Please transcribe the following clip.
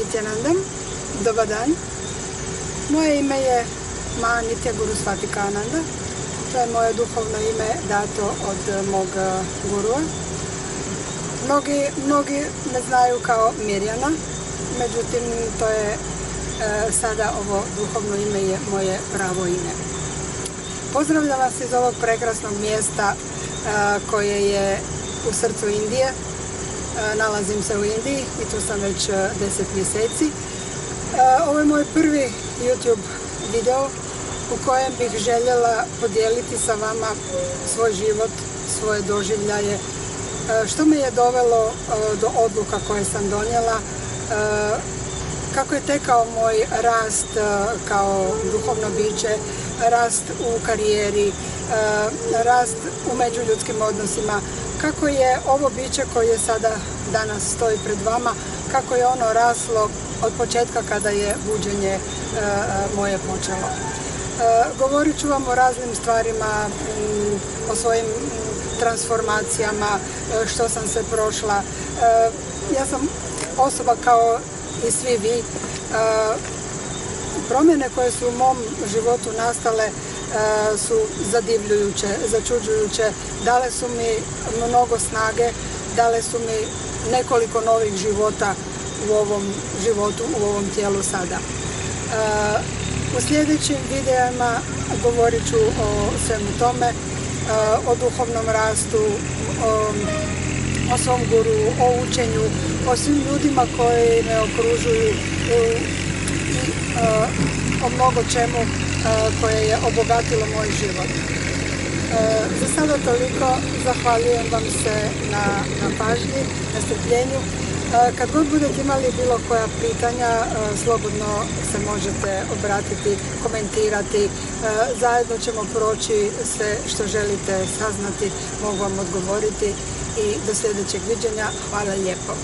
Nityanandam. Dobar dan. Moje ime je Ma Nitya Guru Svatikananda. To je moje duhovno ime dato od mog gurua. Mnogi me znaju kao Mirjana, međutim to je sada ovo duhovno ime je moje pravo ime. Pozdravljam vas iz ovog prekrasnog mjesta koje je u srcu Indije. Nalazim se u Indiji i tu sam već 10 mjeseci. Ovo je moj prvi YouTube video u kojem bih željela podijeliti sa vama svoj život, svoje doživljaje, što me je dovelo do odluka koje sam donijela, kako je tekao moj rast kao duhovno biće, rast u karijeri, rast u međuljudskim odnosima, kako je ovo biće koje sada danas stoji pred vama, kako je ono raslo od početka kada je buđenje moje počelo. Govorit ću vam o raznim stvarima, o svojim transformacijama, što sam se prošla. Ja sam osoba kao i svi vi. Promjene koje su u mom životu nastale su zadivljujuće, začuđujuće. Dale su mi mnogo snage, dale su mi nekoliko novih života u ovom životu, u ovom tijelu sada. U sljedećim videima govorit ću o svemu tome, o duhovnom rastu, o svom guru, o učenju, o svim ljudima koji me okružuju i o mnogo čemu koje je obogatilo moj život. Za sada toliko, zahvaljujem vam se na pažnji, na strpljenju. Kad god budete imali bilo koja pitanja, slobodno se možete obratiti, komentirati. Zajedno ćemo proći sve što želite saznati, mogu vam odgovoriti i do sljedećeg viđenja. Hvala lijepo.